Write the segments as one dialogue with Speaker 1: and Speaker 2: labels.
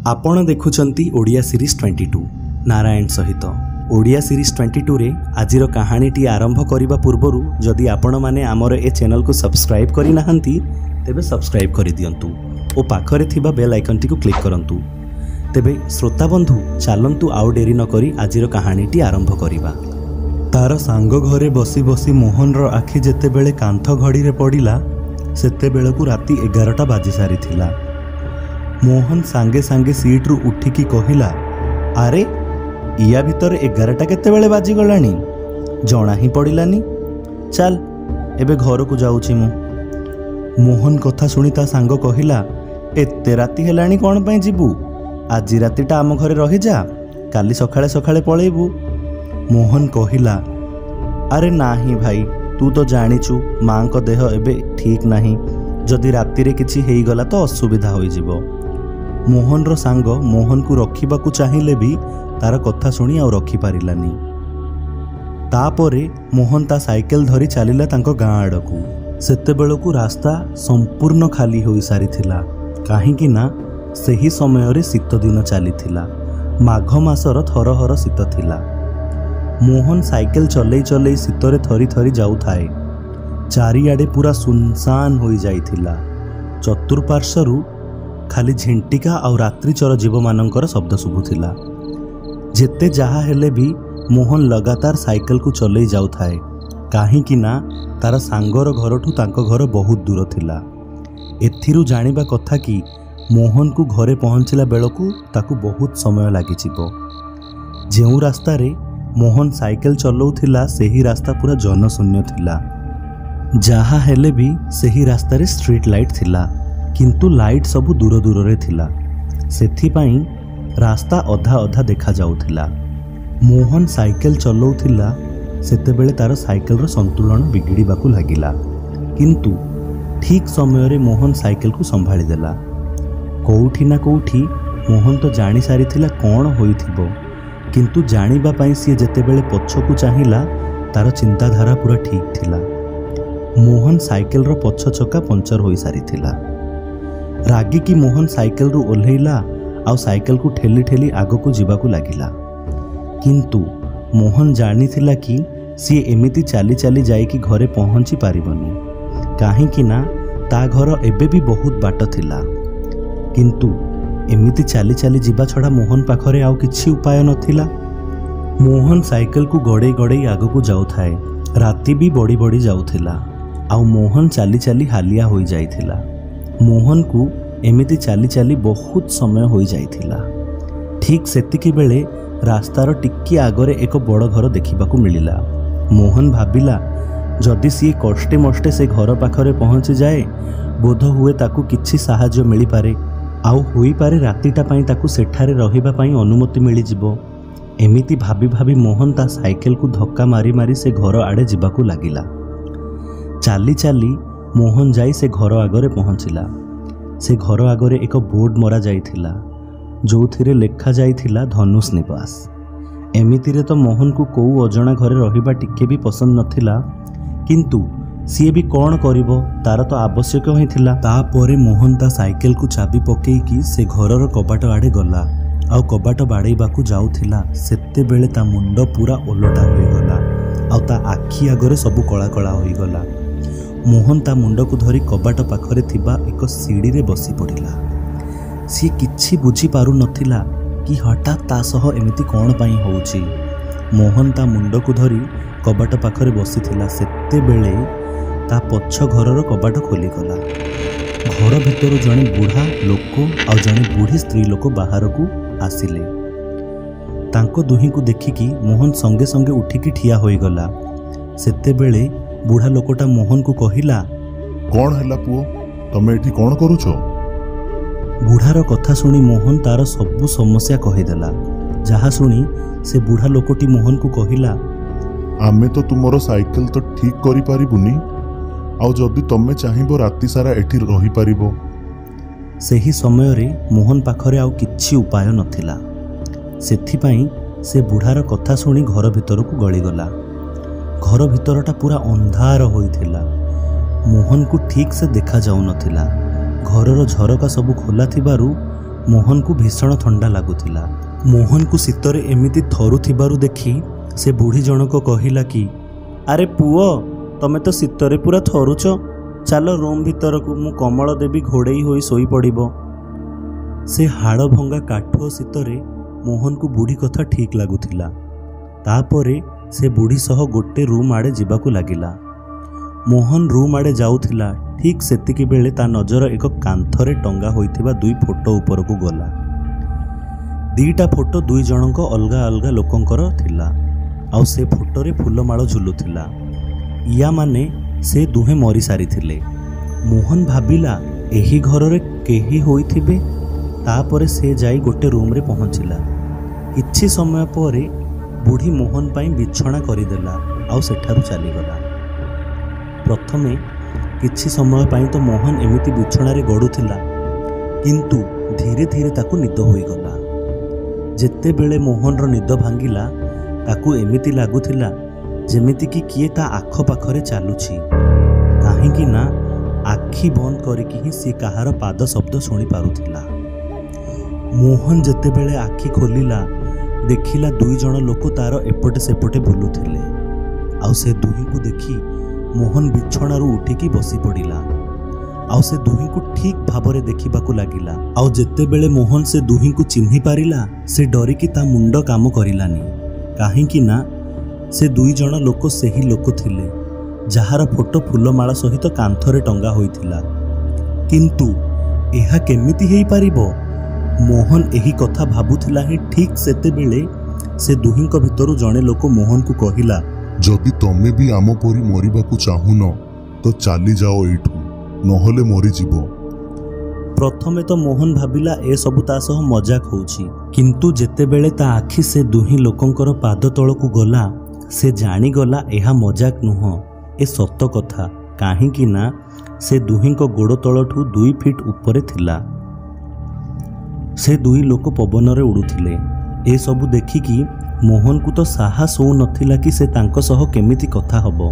Speaker 1: आपण देखुचंती ओडिया सीरीज 22 नारायण सहित ओडिया सीरीज 22 रे आजिर कहानीटी आरंभ करने पूर्वरु जदि आपण माने आमर ए चैनल को सब्सक्राइब करि नाहंती तेबे सब्सक्राइब करि दियंतु ओ पाखरे थिबा बेल आइकन टी को क्लिक करंतु। तेबे श्रोता बंधु चलंतु आउ डेरी न करी आजिर कहानीटी आरंभ करिबा। तार सांग घरे बसी बसी मोहन रो आखि जेते बेले कांथ घड़ी रे पड़िला सेते बेलकु राती 11टा बाजी सारी थिला। मोहन सांगे सांगे सीट्रु उठिकी कहिला, अरे या भितर 11टा केते बेले बाजी गलानी जना ही पड़िलानी, चल एबे घर को जाउची मु। मोहन कथा सुनी ता सांग कहिला, एते राती हेलानी कोन पई जिबू, आज रातीटा आम घरे रहि जा, काली सखाळे सखाळे पळेबू। मोहन कहिला, अरे नाही भाई तू तो जानिचु मां को देह एबे ठीक नाही, जदि राती रे किछि हेई गला तो असुविधा होई जिवो। मोहन रो सांग मोहन को रखिबा को चाहिले भी तार कथा सुनी आ रखी पारिलानी। तापरे मोहन ता साइकेल धरी चलिला तांको गाँ आड़कू। सेते बेलकू रास्ता संपूर्ण खाली होई सारी थिला, काहींकि ना सेही समय रे शीत दिन चलीथिला। माघ मासर थरहर शीत थिला। मोहन साइकेल चलई चलई शीतरे थरी थरी जाऊ थाए। चारिआडे पूरा सुनसान होई जाइथिला। चतुर्पार्श्वरु खाली झिंटिका और रात्रिचर जीव मानकर शब्द शुभुथिला। जेते जहा हेले भी मोहन लगातार साइकेल को चलई जाऊ थाए, काहींकि ना तार सांगर घरठू तांको घर बहुत दूर थिला। एथिरु जानिबा कथा कि मोहन को घरे पहुंचला बेलकू ताकू बहुत समय लागिजिबो। जेउ रास्ता रे मोहन साइकेल चलाउथिला सेही रास्ता पूरा जनशून्य थिला। जहा हेले भी सेही रास्ता रे स्ट्रीट लाइट थिला, किंतु लाइट सबु दूर दूर रे थिला, सेथि पई रास्ता अधा अधा देखा जाउथिला। मोहन साइकेल चलाउथिला सेते बेले तार साइकेल रो संतुलन बिगड़ीबाकू लागिला, किंतु ठीक समय रे मोहन साइकेल को संभाली देला। कोउठी ना कोउठी मोहन तो जानी सारी थिला कोन होइथिबो, किंतु जानिबा पई सी जेते बेले पछकू चाहिला तार चिंताधारा पूरा ठीक थिला। मोहन साइकेल रो पछ चक्का पंचर होई सारी थिला। रागी की मोहन साइकेल रु ओल्हेइला आ साइकेल को ठेली ठेली आग को जीवाकू लागिला, किंतु मोहन जानी थिला कि सी एमिति चाली चाली जाई कि घरे पहुंची पारिबनी, काहींकि ना ता घर एबे भी बहुत बाट थिला। किंतु एमिति चाली चाली जीवा छड़ा मोहन पाखरे आउ किछि उपाय नथिला। मोहन साइकेल को गड़े गड़े आग को जाऊ थाए। राती भी बड़ी बड़ी जाउथिला आउ मोहन चाली चाली हालिया होई जाइथिला। मोहन को एमिति चाली चाली बहुत समय होई जाइथिला। ठीक सेतिकी बेले रास्तार टिकी आगरे एक बड़ घर देखिबाकू मिलिला। मोहन भाबिला जदि सी कष्टे मष्टे से घर पाखरे पहुंची जाए बोध हुए ताकू किछि साहाय्य मिली पारे, आउ होई पारे रातीटा पई ताकू सेठारे रहिबा पई अनुमति मिली जिवो। एमिति भाबी भाबी मोहन ता साइकेल को धक्का मारी मारी से घर आड़े जिबाकू लागिला। चाली चाली मोहन जाई से घर आगरे पहुंचिला। से घर आगरे एक बोर्ड मरा जाइथिला जोथिरे लेखा जाइथिला धनुष निवास। एमिति रे तो मोहन को कोउ अजणा घरे रहिबा टिके भी पसंद नथिला, किंतु सी भी कौन करिवो तार तो आवश्यक ही थिला। तापरे मोहन ता साइकेल को चाबी पकेईकी से घरर कबाट आड़े गला आउ कबाट बाड़ेबाकू जाउथिला। सेते बेले ता मुंड पूरा ओलटा होई गला आउ ता आखि आगरे सबु कला कला होई गला। मोहन ता मुंड को धरी कबाट पाखरे थिबा एक सीढ़ी रे बसी पड़िला। सी किछि बुझी पारु नथिला कि हठात ता सह एमिति कोन पई होउची। मोहन ता मुंड को धरी कबाट पाखरे बसी थिला, सेते बेले ता पछ घरर कबाट खोली गला। घर भितर जने बुढ़ा लोक और जने बुढ़ी स्त्री लोक बाहर को आसिले। तांको दुही को देखिकी मोहन संगे संगे उठिकी ठिया होई गला। सेते बेले बुढ़ा लोकटा मोहन को कहिला,
Speaker 2: कौन हैला पुओ, तमे एठी कौन करूछो?
Speaker 1: बुढ़ार कथा सुनी मोहन तार सबु समस्या कहिदेला। जहा सुनी से बुढ़ा लोकटी मोहन को कहिला,
Speaker 2: आमे तो तुमरो साइकेल तो ठीक करि पारिबुनी, आउ जदि तमे चाहिबो राती सारा एठी रही पारिबो।
Speaker 1: सेही समय रे मोहन पाखरे आउ किछि उपाय नथिला। सेथिपई से बुढ़ार कथा सुनी घर भितर को गली गला। घर भितरटा पूरा अंधार होइथिला। मोहन को ठीक से देखा जाऊ नथिला। घरर झरका सबु खोला थिबारु मोहन को भीषण थंडा लगुला। मोहन को शीतरे एमिति थरुथिबारु देखि से बुढ़ी जनक कहिला कि अरे पुओ तमे तो शीतरे पूरा थरुच, चलो रूम भीतर को मु कमल देवी घोड़े होई सोई पड़िबो। से हाड़ भंगा काठुआ शीतरे मोहन को बुढ़ी कथा ठीक लगुला। तापरे से बुढ़ी सह गोटे रूम आड़े जीवाकू लागिला। मोहन रूम आड़े जाउथिला, ठीक सेतिकी बेले ता नजर एक कांथरे टंगा होइथिबा दुई फोटो ऊपर को गला। दीटा फोटो दुई जनक अलगा अलगा लोकंकर थिला, आउ से फोटोरे फूलमाଳ झुलुथिला। या माने से दुहे मरी सारी थिले। मोहन भाबिला एही घररे केही होइथिबे। तापरे से जाई गोटे रूम रे पहुंचिला। किछि समय परे बुढ़ी मोहन पाई बिछଣା करिदेला, आउ सेठारु चलीगला। प्रथमे किछि समय पाई तो मोहन एमिति बिछणारे गड़ुथिला, किंतु धीरे धीरे ताकू निद होईगला। जेते बेले मोहन रो निद भांगिला ताकू एमिति लागुथिला जेमिति कि किए ता आख पाखरे चालुछि। काहेकि ना आखि बंद करिकि ही सी कहार पाद शब्द शुणी पारुथिला। मोहन जेते बेले आखि खोलिला देखिला दुई जण लोक तार एपटे सेपटे बुलुथिले। आउ से दुही को देखि मोहन बिछणारू उठिकी बसी पड़िला। आउ से दुही को ठीक भाबरे देखिबाकू लागिला। आउ जेते बेले मोहन से दुही को चिन्हि पारिला से डरिकी ता मुंड काम करिलानी। काहेकि ना से दुई जण लोक सेही लोक थिले जहार फोटो फूलमाଳ सहित कांथरे टंगा होइथिला। किंतु एहा केमिति हेई पारिबो? मोहन एही कथा भाबुथिला ही ठीक सेते बेले से दुहींक भितरु जणे लोक मोहन को कहिला,
Speaker 2: जदि तमे भी आम परी मरिबाकू चाहुन तो चली जाओ एठू, नहले मरी जीवो।
Speaker 1: प्रथमे तो मोहन भाबिला ए सबु ता सह मजाक होउछि, किंतु जेते बेले ता आखि से दुही लोकंकर पाद तळकू गला से जानी गला एहा मजाक नुह, ए सत्य कथा। काहेकि ना से दुहींक गोड़ तळठू 2 फीट ऊपर थिला। से दुई लोक पवन रे उड़ुथिले। ए सबु देखिकी मोहन को तो साहस हो नथिला कि से तांको सह केमिति कथा हबो,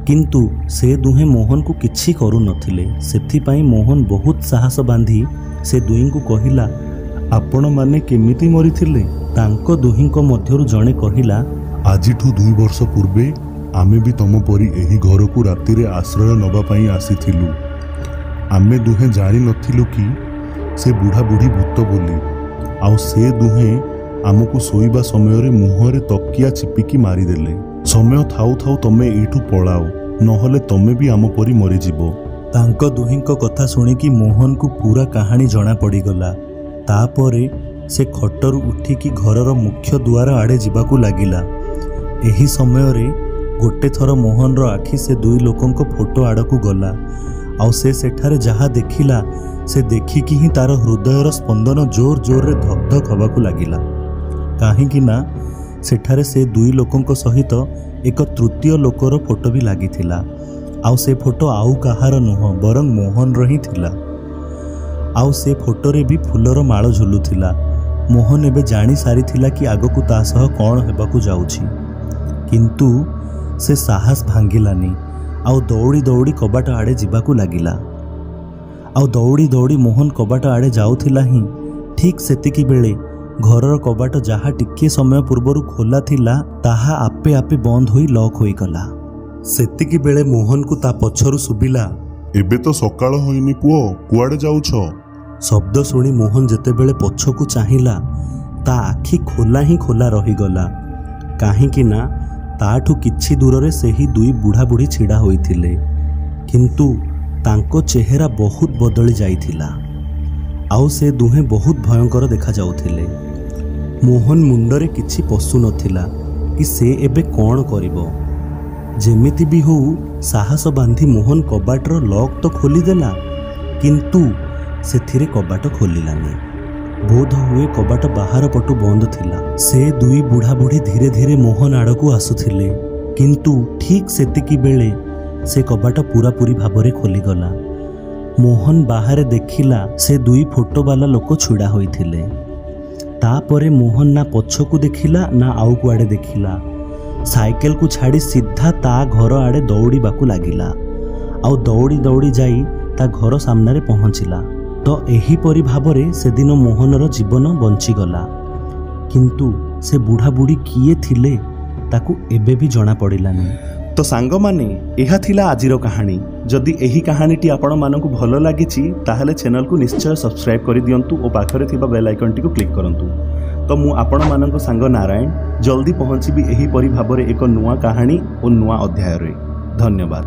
Speaker 1: किंतु से दुहे मोहन को किछि करू नथिले। सेथिपाई मोहन बहुत साहस बांधी से दुई को कहिला, आपण माने केमिति मरिथिले? तांको दुहींको मध्यरु जणे कहिला,
Speaker 2: आजिठू 2 वर्ष पूर्वे आमे भी तम परी एही घर को राति रे आश्रय नबा पई आसीथिलु। आमे दुहे जानि नथिलु कि से बुढ़ा बुढ़ी भूत बोली। आउ से दुहे आमको शोइबा समय रे मुहरे तकिया चिपिकी मारिदेले। समय थाउ थाउ तमे एठू पळाओ, नहले तमे भी आम परी मरी जीवो।
Speaker 1: तांको दुहींको कथा सुनिकी मोहन को पूरा कहानी जना पड़ीगला। तापरे से खटरू उठिकी घरर मुख्य द्वार आड़े जीवाकू लागिला। एही समय रे गोटे थर मोहन रो आखि से दुई लोकंको फोटो आड़कू गला। आउ से सेठारे जहा देखिला से देखिकी ही तार हृदयर स्पंदन जोर जोर रे धक धक हवाकू लागिला। काहेकि ना सेठारे से दुई लोकंको सहित एक तृतीय लोकर फोटो भी लागिथिला। आउ से फोटो आउ कहार नुह बरं मोहन रही थिला। आउ से फोटो रे भी फूलर माळ झुलुथिला। मोहन एबे जानी सारी थिला कि आगकू ता सह कोन हेबाकू जाउछि, किंतु से साहस भांगिलानी। आउ दौड़ी दौड़ी कबाट आड़े जीवाकू लागिला। आउ दौड़ी दौड़ी मोहन कबाट आड़े जाउथिला ही ठीक सेतिकी बेले घरर कबाट जहा टिके समय पूर्वरु खोला थिला ताहा आपे आपे बंद होई लॉक होई गला। सेतिकी बेले मोहन को ता पछरु सुबिला,
Speaker 2: एबे तो सकाळ होइनी पुओ, कुआडे जाउछ?
Speaker 1: शब्द शुणी मोहन जेते बेले पछकू चाहिला ता आखि खोला ही खोला रही गला। काहेकि ना ताठू किछि दूर रे सेही दुई बुढ़ा बुढ़ी छिड़ा होइथिले, किंतु तांको चेहरा बहुत बदली जाइथिला। आउ से दुहे बहुत भयंकर देखा जाउथिले। मोहन मुंडरे किछि पशु नथिला कि से एबे कोन करिवो। जेमिति भी हो साहस बांधी मोहन कबाटर लॉक तो खोली देला, किंतु सेथिरे कबाट खोलिलानी। बोध हुए कबाट बाहर पटु बंद थिला। से दुई बुढ़ा बुढ़ी धीरे धीरे मोहन आड़कू आसुथिले, किंतु ठीक सेतिकी बेले से कबाट पूरा पूरी भाबरे खोलीगला। मोहन बाहर देखिला से दुई फोटो वाला लोक छुड़ा होइथिले। तापरे मोहन ना पछकू देखिला ना आउ कुआडे देखिला। साइकेल को छाड़ी सीधा ता घर आड़े दौड़ीबाकू लागिला। आउ दौड़ी दौड़ी जाई ता घर सामने पहुंचिला। तो एहीपरि भाବରେ सेदिन मोहनर जीवन बंचीगला। किंतु से बुढ़ा बुढ़ी किए थिले ताकू एबे भी जना पड़िलानी। तो सांग माने यह थिला आजिर कहानी। जदि एही कहानीटी आपण मानकु भलो लागिछि ताहले चैनल को निश्चय सब्सक्राइब करि दियंतु और पाखरे थिबा बेल आइकन टी को क्लिक करंतु। तो मु आपण मानक सांग नारायण जल्दी पहुंचीबी एही परि भाबरे एक नुआ कहानी और नुआ अध्याय रे। धन्यवाद।